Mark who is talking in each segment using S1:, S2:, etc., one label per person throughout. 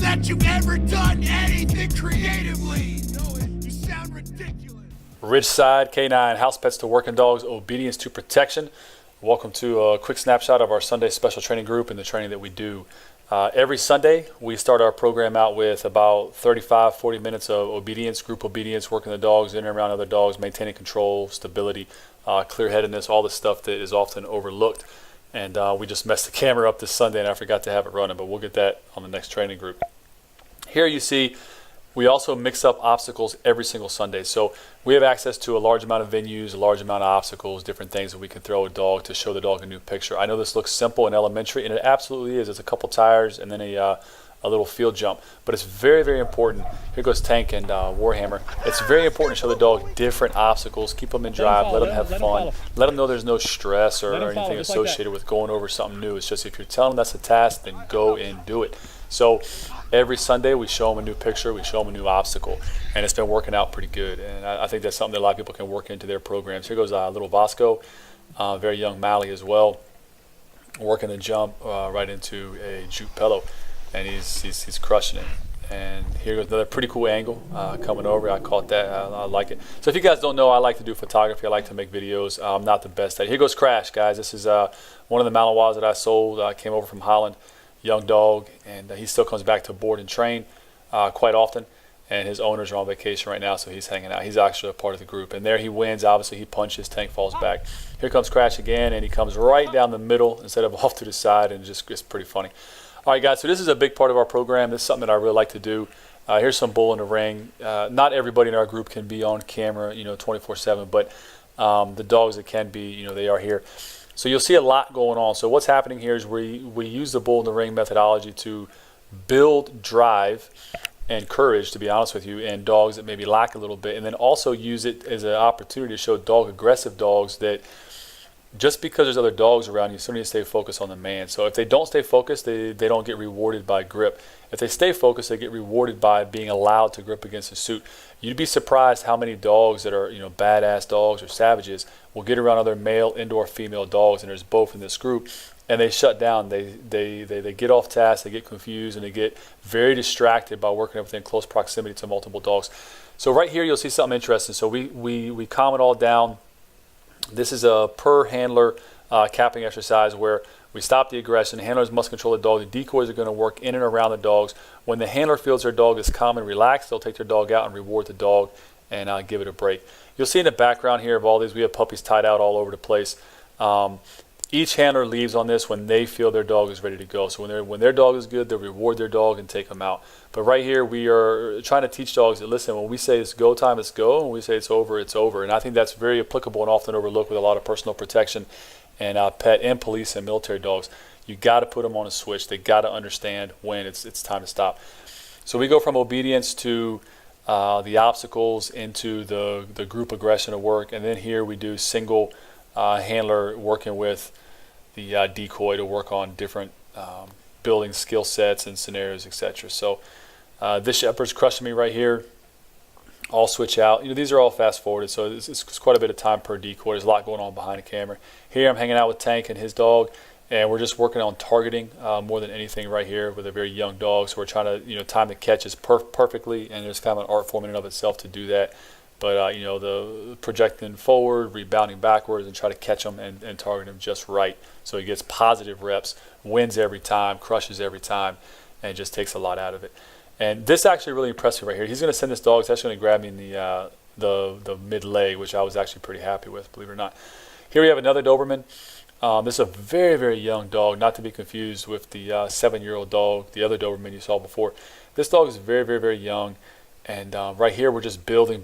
S1: that you've ever done anything creatively. No, you sound ridiculous.
S2: Ridgeside K9, house pets to working dogs, obedience to protection. Welcome to a quick snapshot of our Sunday special training group and the training that we do. Every Sunday, we start our program out with about 35-40 minutes of obedience, group obedience, working the dogs in and around other dogs, maintaining control, stability, clear-headedness, all the stuff that is often overlooked. And we just messed the camera up this Sunday and I forgot to have it running, but we'll get that on the next training group. Here you see we also mix up obstacles every single Sunday. So we have access to a large amount of venues, a large amount of obstacles, different things that we can throw a dog to show the dog a new picture. I know this looks simple and elementary, and it absolutely is. It's a couple tires and then a little field jump. But it's very, very important. Here goes Tank and Warhammer. It's very important to show the dog different obstacles, keep them in drive, let them have fun, let them know there's no stress or anything associated with going over something new. It's just if you're telling them that's a task, then go and do it. So every Sunday we show them a new picture, we show them a new obstacle, and it's been working out pretty good. And I think that's something that a lot of people can work into their programs. Here goes little Vasco, very young Mally as well, working a jump right into a juke pillow, and he's crushing it. And here goes another pretty cool angle coming over. I caught that. I like it. So if you guys don't know, I like to do photography. I like to make videos. I'm not the best at it. Here goes Crash, guys. This is one of the Malinois that I sold. Came over from Holland. Young dog, and he still comes back to board and train quite often, and his owners are on vacation right now, so he's hanging out. He's actually a part of the group, and there he wins. Obviously he punches, Tank falls back. Here comes Crash again, and he comes right down the middle instead of off to the side, and just it's pretty funny. All right, guys, so this is a big part of our program. This is something that I really like to do. Here's some bull in the ring. Not everybody in our group can be on camera 24/7, but the dogs that can be, they are here. So you'll see a lot going on. So what's happening here is we use the bull in the ring methodology to build drive and courage, to be honest with you, in dogs that maybe lack a little bit, and then also use it as an opportunity to show aggressive dogs that just because there's other dogs around, you still need to stay focused on the man. So if they don't stay focused, they don't get rewarded by grip. If they stay focused, they get rewarded by being allowed to grip against the suit. You'd be surprised how many dogs that are badass dogs or savages will get around other male, indoor, female dogs, and there's both in this group, and they shut down. They get off task, they get confused, and they get very distracted by working within close proximity to multiple dogs. So right here you'll see something interesting. So we calm it all down. This is a per handler capping exercise where we stop the aggression. The handlers must control the dog. The decoys are going to work in and around the dogs. When the handler feels their dog is calm and relaxed, they'll take their dog out and reward the dog and give it a break. You'll see in the background here of all these, we have puppies tied out all over the place. Each handler leaves on this when they feel their dog is ready to go. So when their dog is good, they'll reward their dog and take them out. But right here, we are trying to teach dogs that, listen, when we say it's go time, it's go. When we say it's over, it's over. And I think that's very applicable and often overlooked with a lot of personal protection and pet and police and military dogs. You got to put them on a switch. They got to understand when it's time to stop. So we go from obedience to the obstacles into the group aggression of work, and then here we do single handler working with the decoy to work on different building skill sets and scenarios, etc. So this shepherd's crushing me right here. I'll switch out. These are all fast forwarded, so it's quite a bit of time per decoy. There's a lot going on behind the camera. Here I'm hanging out with Tank and his dog, and we're just working on targeting more than anything right here with a very young dog. So we're trying to time the catches perfectly, and there's kind of an art form in and of itself to do that. But the projecting forward, rebounding backwards, and try to catch them and target them just right, so he gets positive reps, wins every time, crushes every time, and just takes a lot out of it. And this actually really impressed me right here. He's going to send this dog. It's actually going to grab me in the mid leg, which I was actually pretty happy with, believe it or not. Here we have another Doberman. This is a very, very young dog, not to be confused with the 7-year-old dog, the other Doberman you saw before. This dog is very, very, very young. And right here, we're just building.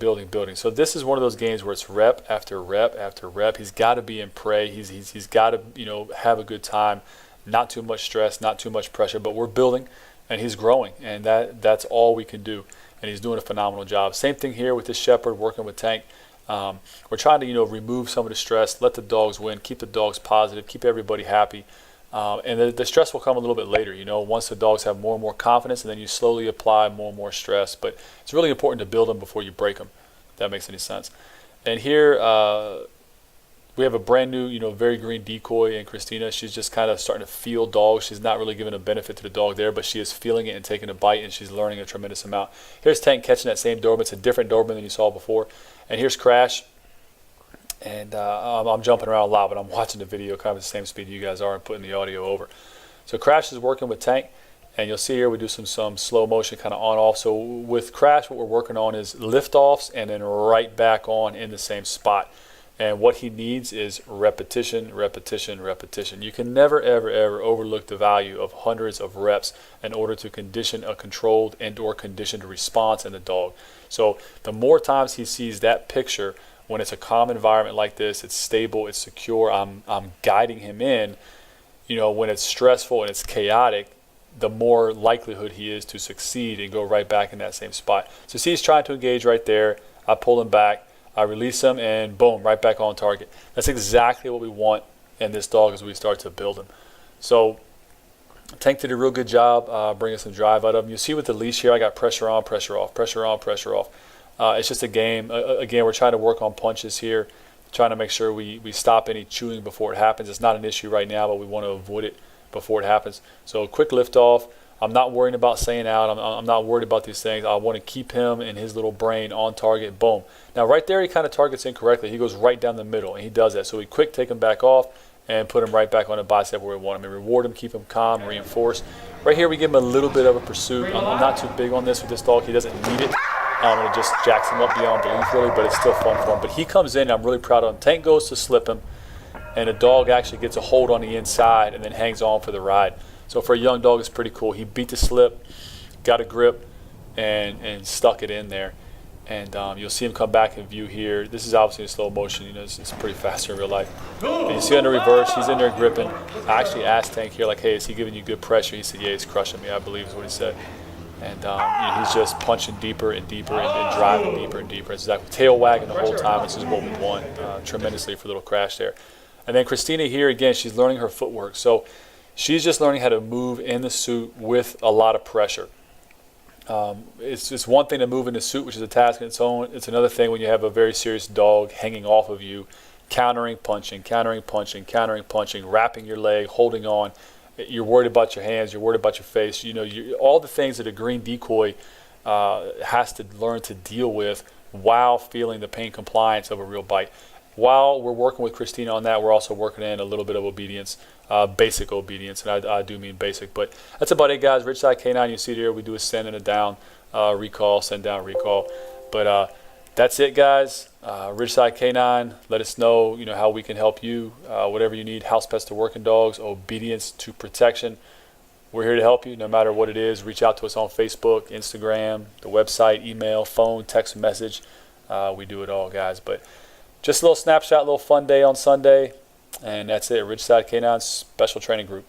S2: So this is one of those games where it's rep after rep after rep. He's got to be in prey. He's got to have a good time. Not too much stress, not too much pressure. But we're building, and he's growing, and that's all we can do. And he's doing a phenomenal job. Same thing here with this shepherd working with Tank. We're trying to remove some of the stress, let the dogs win, keep the dogs positive, keep everybody happy. And the stress will come a little bit later, once the dogs have more and more confidence, and then you slowly apply more and more stress. But it's really important to build them before you break them, if that makes any sense. And here, We have a brand new, very green decoy in Christina. She's just kind of starting to feel dogs. She's not really giving a benefit to the dog there, but she is feeling it and taking a bite, and she's learning a tremendous amount. Here's Tank catching that same Doberman. It's a different Doberman than you saw before. And here's Crash. And I'm jumping around a lot, but I'm watching the video kind of at the same speed you guys are and putting the audio over. So Crash is working with Tank, and you'll see here we do some slow motion kind of on-off. So with Crash, what we're working on is lift-offs and then right back on in the same spot. And what he needs is repetition, repetition, repetition. You can never, ever, ever overlook the value of hundreds of reps in order to condition a controlled and/or conditioned response in the dog. So the more times he sees that picture, when it's a calm environment like this, it's stable, it's secure, I'm guiding him in, when it's stressful and it's chaotic, the more likelihood he is to succeed and go right back in that same spot. So see, he's trying to engage right there. I pull him back. I release him, and boom, right back on target. That's exactly what we want in this dog as we start to build him. So Tank did a real good job bringing some drive out of him. You see with the leash here, I got pressure on, pressure off, pressure on, pressure off. It's just a game. Again, we're trying to work on punches here, trying to make sure we stop any chewing before it happens. It's not an issue right now, but we want to avoid it before it happens. So quick lift off. I'm not worrying about saying out. I'm not worried about these things. I want to keep him and his little brain on target. Boom. Now right there he kind of targets incorrectly. He goes right down the middle, and he does that. So we quick take him back off and put him right back on the bicep where we want him. And reward him, keep him calm, reinforce. Right here we give him a little bit of a pursuit. I'm not too big on this with this dog. He doesn't need it. It just jacks him up beyond belief really, but it's still fun for him. But he comes in, and I'm really proud of him. Tank goes to slip him, and the dog actually gets a hold on the inside and then hangs on for the ride. So for a young dog, it's pretty cool. He beat the slip, got a grip, and stuck it in there. And you'll see him come back in view here. This is obviously in slow motion. It's pretty fast in real life. And you see on the reverse, he's in there gripping. I actually asked Tank here, like, hey, is he giving you good pressure? He said, yeah, he's crushing me, I believe is what he said. And he's just punching deeper and deeper and driving deeper and deeper. It's exactly tail wagging the whole time. This is what we want tremendously for little Crash there. And then Christina here, again, she's learning her footwork. So she's just learning how to move in the suit with a lot of pressure. It's one thing to move in the suit, which is a task in its own. It's another thing when you have a very serious dog hanging off of you, countering, punching, countering, punching, countering, punching, wrapping your leg, holding on. You're worried about your hands. You're worried about your face. All the things that a green decoy has to learn to deal with while feeling the pain compliance of a real bite. While we're working with Christina on that, we're also working in a little bit of obedience, basic obedience, and I do mean basic. But that's about it, guys. Ridgeside K9, you see there, we do a send and a down recall, send down recall. But that's it, guys. Ridgeside K9, let us know, how we can help you. Whatever you need, house pets to working dogs, obedience to protection. We're here to help you no matter what it is. Reach out to us on Facebook, Instagram, the website, email, phone, text message. We do it all, guys. But just a little snapshot, a little fun day on Sunday. And that's it. Ridgeside K9 Special Training Group.